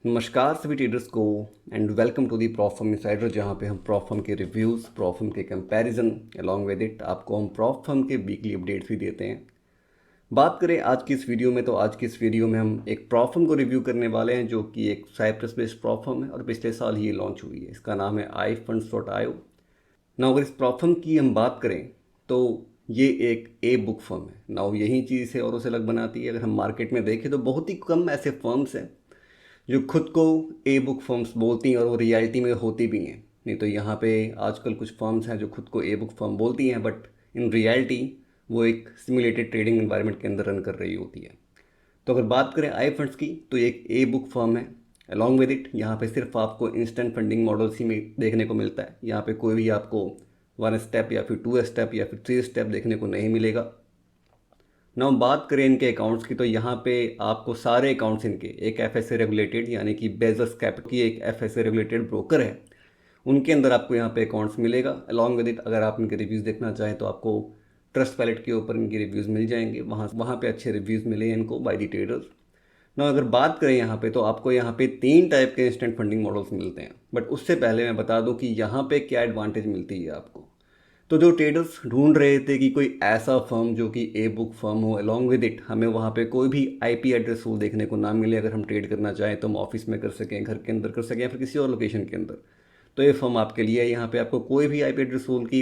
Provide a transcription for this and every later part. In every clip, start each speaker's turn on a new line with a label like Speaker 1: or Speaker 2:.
Speaker 1: नमस्कार सभी ट्रेडर्स को and welcome to the prop firm insider, जहाँ पे हम प्रॉप फर्म के रिव्यूज़, प्रॉप फर्म के कंपैरिजन अलॉन्ग विद इट आपको हम प्रॉप फर्म के वीकली अपडेट्स भी देते हैं। बात करें आज की इस वीडियो में, तो आज की इस वीडियो में हम एक प्रॉप फर्म को रिव्यू करने वाले हैं जो कि एक साइप्रस बेस्ड प्रॉप फर्म है और पिछले साल ही ये लॉन्च हुई है। इसका नाम है iFunds.io। ना अगर इस प्रॉप फर्म की हम बात करें तो ये एक ए बुक फर्म है ना, यही चीज़ है और उसे अलग बनाती है। अगर हम मार्केट में देखें तो बहुत ही कम ऐसे फर्म्स हैं जो खुद को ए बुक फर्म्स बोलती हैं और वो रियलिटी में होती भी हैं। नहीं तो यहाँ पे आजकल कुछ फर्म्स हैं जो खुद को ए बुक फर्म बोलती हैं, बट इन रियलिटी वो एक सिमुलेटेड ट्रेडिंग एनवायरनमेंट के अंदर रन कर रही होती है। तो अगर बात करें आई फंड्स की, तो ये एक ए बुक फर्म है। अलॉन्ग विद इट यहाँ पे सिर्फ आपको इंस्टेंट फंडिंग मॉडल्स ही में देखने को मिलता है। यहाँ पे कोई भी आपको 1 स्टेप या फिर 2 स्टेप या फिर 3 स्टेप देखने को नहीं मिलेगा ना। बात करें इनके अकाउंट्स की, तो यहाँ पे आपको सारे अकाउंट्स इनके एक एफएसए रेगुलेटेड यानी कि बेजर्स कैपिटल की एक एफएसए रेगुलेटेड ब्रोकर है, उनके अंदर आपको यहाँ पे अकाउंट्स मिलेगा। अलॉन्ग विद इट अगर आप इनके रिव्यूज़ देखना चाहें तो आपको ट्रस्ट पैलेट के ऊपर इनके रिव्यूज़ मिल जाएंगे। वहाँ पे अच्छे रिव्यूज़ मिले हैं इनको बाय दी ट्रेडर्स ना। अगर बात करें यहाँ पे, तो आपको यहाँ पे 3 टाइप के इंस्टेंट फंडिंग मॉडल्स मिलते हैं। बट उससे पहले मैं बता दूँ कि यहाँ पे क्या एडवांटेज मिलती है आपको। तो जो ट्रेडर्स ढूंढ रहे थे कि कोई ऐसा फर्म जो कि ए बुक फर्म हो, अलॉन्ग विद इट हमें वहाँ पे कोई भी आईपी एड्रेस रूल देखने को ना मिले, अगर हम ट्रेड करना चाहें तो हम ऑफिस में कर सकें, घर के अंदर कर सकें या फिर किसी और लोकेशन के अंदर, तो ये फर्म आपके लिए है। यहाँ पे आपको कोई भी आईपी एड्रेस रूल की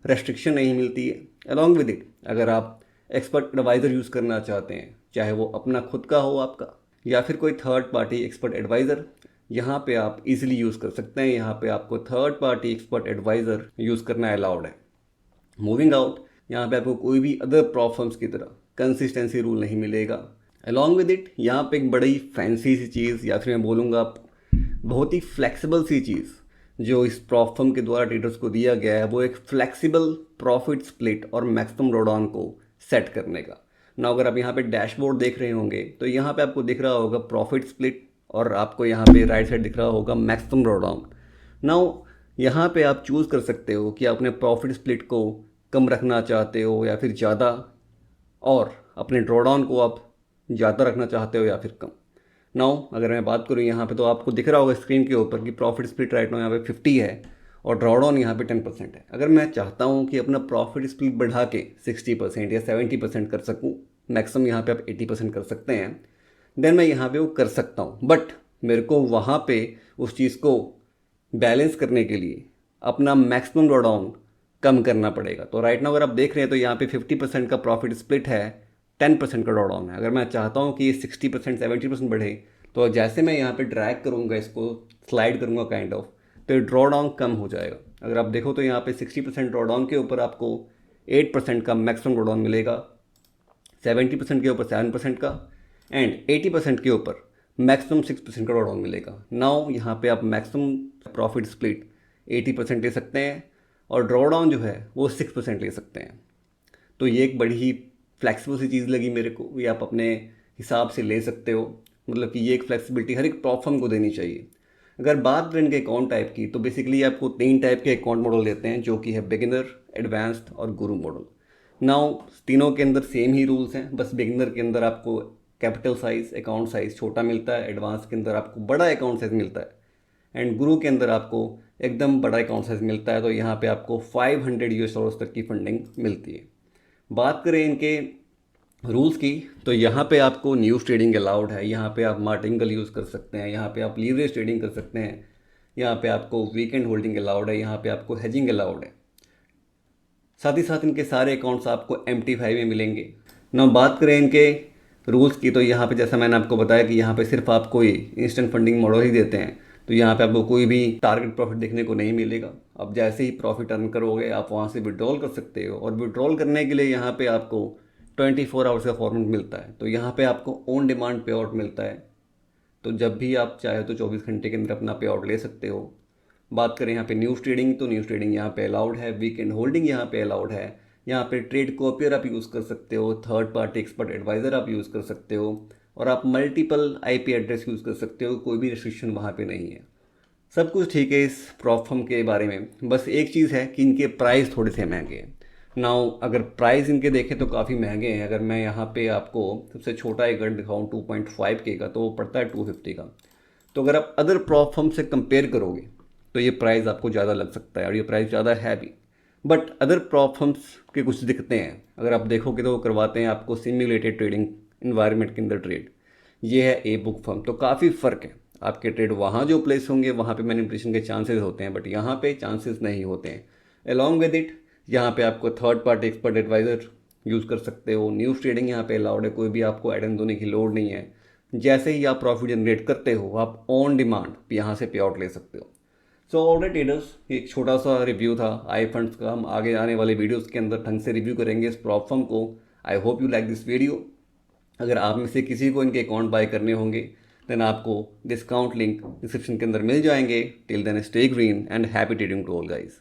Speaker 1: रेस्ट्रिक्शन नहीं मिलती है। अलॉन्ग विद इट अगर आप एक्सपर्ट एडवाइज़र यूज़ करना चाहते हैं, चाहे वो अपना खुद का हो आपका या फिर कोई थर्ड पार्टी एक्सपर्ट एडवाइज़र, यहाँ पे आप इजीली यूज़ कर सकते हैं। यहाँ पे आपको third party expert advisor use करना अलाउड है। मूविंग आउट, यहाँ पे आपको कोई भी अदर प्रॉप फर्म्स की तरह कंसिस्टेंसी रूल नहीं मिलेगा। अलॉन्ग विद इट यहाँ पे एक बड़ी फैंसी सी चीज़ या फिर मैं बोलूँगा बहुत ही फ्लेक्सिबल सी चीज़ जो इस प्रॉप फर्म के द्वारा ट्रेडर्स को दिया गया है, वो एक फ्लेक्सिबल प्रॉफिट स्प्लिट और मैक्सिमम ड्रॉडाउन को सेट करने का ना। अगर आप यहाँ पे डैशबोर्ड देख रहे होंगे तो यहाँ पे आपको दिख रहा होगा प्रॉफिट स्प्लिट और आपको यहाँ पे राइट साइड दिख रहा होगा मैक्सिमम ड्रॉडाउन। नाउ यहाँ पे आप चूज़ कर सकते हो कि अपने प्रॉफिट स्प्लिट को कम रखना चाहते हो या फिर ज़्यादा, और अपने ड्रॉडाउन को आप ज़्यादा रखना चाहते हो या फिर कम। नाउ अगर मैं बात करूँ यहाँ पे, तो आपको दिख रहा होगा स्क्रीन के ऊपर कि प्रॉफिट स्प्लिट राइट नाउ यहाँ पे 50 है और ड्रॉडाउन यहाँ पे 10% है। अगर मैं चाहता हूँ कि अपना प्रॉफिट स्प्लिट बढ़ा के 60% या 70% कर सकूँ, मैक्सिमम यहाँ पे आप 80% कर सकते हैं, देन मैं यहाँ पे वो कर सकता हूँ। बट मेरे को वहाँ पे उस चीज़ को बैलेंस करने के लिए अपना मैक्सिमम ड्रॉडाउन कम करना पड़ेगा। तो राइट नाउ अगर आप देख रहे हैं तो यहाँ पे 50% का प्रॉफिट स्प्लिट है, 10% का ड्रॉडाउन है। अगर मैं चाहता हूँ कि ये 60% 70% बढ़े, तो जैसे मैं यहाँ पे ड्रैग करूँगा, इसको स्लाइड करूँगा काइंड ऑफ, तो ये ड्रॉडाउन कम हो जाएगा। अगर आप देखो तो यहाँ पे 60% ड्रॉडाउन के ऊपर आपको 8% का मैक्सिमम ड्रॉडाउन मिलेगा, 70% के ऊपर 7% का एंड 80% के ऊपर मैक्सिमम 6% का ड्रॉडाउन मिलेगा। नाउ यहाँ पे आप मैक्सिमम प्रॉफिट स्प्लिट 80% ले सकते हैं और ड्रॉडाउन जो है वो 6% ले सकते हैं। तो ये एक बड़ी ही फ्लेक्सिबल सी चीज़ लगी मेरे को, ये आप अपने हिसाब से ले सकते हो। मतलब कि ये एक फ्लेक्सिबिलिटी हर एक प्रॉप फर्म को देनी चाहिए। अगर बात करें इनके अकाउंट टाइप की, तो बेसिकली आपको 3 टाइप के अकाउंट मॉडल देते हैं, जो कि है बिगिनर, एडवांस्ड और गुरु मॉडल। नाउ तीनों के अंदर सेम ही रूल्स हैं, बस बिगिनर के अंदर आपको कैपिटल साइज अकाउंट साइज छोटा मिलता है, एडवांस के अंदर आपको बड़ा अकाउंट साइज मिलता है एंड गुरु के अंदर आपको एकदम बड़ा अकाउंट साइज मिलता है। तो यहाँ पे आपको $500 तक की फंडिंग मिलती है। बात करें इनके रूल्स की, तो यहाँ पे आपको न्यूज़ ट्रेडिंग अलाउड है, यहाँ पे आप मार्टिंगल यूज़ कर सकते हैं, यहाँ पे आप लीवरेज ट्रेडिंग कर सकते हैं, यहाँ पे आपको वीकेंड होल्डिंग अलाउड है, यहाँ पे आपको हेजिंग अलाउड है। साथ ही साथ इनके सारे अकाउंट्स आपको MT5 में मिलेंगे ना। बात करें इनके रूल्स की, तो यहाँ पे जैसा मैंने आपको बताया कि यहाँ पे सिर्फ आपको ये इंस्टेंट फंडिंग मॉडल ही देते हैं, तो यहाँ पे आपको कोई भी टारगेट प्रॉफिट देखने को नहीं मिलेगा। अब जैसे ही प्रॉफिट अर्न करोगे आप वहाँ से विड्रॉल कर सकते हो, और विड्रॉल करने के लिए यहाँ पे आपको 24 आवर्स का फॉर्मेट मिलता है। तो यहाँ पे आपको ऑन डिमांड पे आउट मिलता है, तो जब भी आप चाहे तो 24 घंटे के अंदर अपना पे आउट ले सकते हो। बात करें यहाँ पे न्यूज़ ट्रेडिंग, तो न्यूज़ ट्रेडिंग यहाँ पे अलाउड है, वीकेंड होल्डिंग यहाँ पे अलाउड है, यहाँ पे ट्रेड कॉपियर आप यूज़ कर सकते हो, थर्ड पार्टी एक्सपर्ट एडवाइज़र आप यूज़ कर सकते हो, और आप मल्टीपल आईपी एड्रेस यूज़ कर सकते हो। कोई भी रिस्ट्रिक्शन वहाँ पे नहीं है। सब कुछ ठीक है इस प्रॉप फर्म के बारे में, बस एक चीज़ है कि इनके प्राइस थोड़े से महंगे हैं। नाउ अगर प्राइस इनके देखें तो काफ़ी महंगे हैं। अगर मैं यहाँ पे आपको सबसे छोटा एक गन दिखाऊँ 2.5 के का, तो वो पड़ता है 250 का। तो अगर आप अदर प्रॉप फर्म से कंपेयर करोगे तो ये प्राइस आपको ज़्यादा लग सकता है, और ये प्राइस ज़्यादा है भी। बट अदर प्रॉप फर्म्स के कुछ दिक्कतें हैं, अगर आप देखोगे तो वो करवाते हैं आपको सिम्युलेटेड ट्रेडिंग इन्वायरमेंट के अंदर ट्रेड। ये है ए बुक फर्म, तो काफ़ी फ़र्क है। आपके ट्रेड वहाँ जो प्लेस होंगे वहाँ पे मैनिपुलेशन के चांसेस होते हैं, बट यहाँ पे चांसेस नहीं होते हैं। अलॉन्ग विद इट यहाँ पे आपको third party expert advisor use कर सकते हो। न्यूज़ ट्रेडिंग यहाँ पे अलाउड है, कोई भी आपको एड ऑन देने की लोड नहीं है। जैसे ही आप प्रॉफिट जनरेट करते हो आप ऑन डिमांड यहाँ से पे आउट ले सकते हो। सो ऑलराइट ट्रेडर्स, एक छोटा सा रिव्यू था आई फंड्स का। हम आगे आने वाले वीडियोस के अंदर ढंग से रिव्यू करेंगे इस प्रॉप फर्म को। I hope you like this video. अगर आप में से किसी को इनके अकाउंट बाय करने होंगे देन आपको डिस्काउंट लिंक डिस्क्रिप्शन के अंदर मिल जाएंगे। Till then stay green and happy trading to all guys.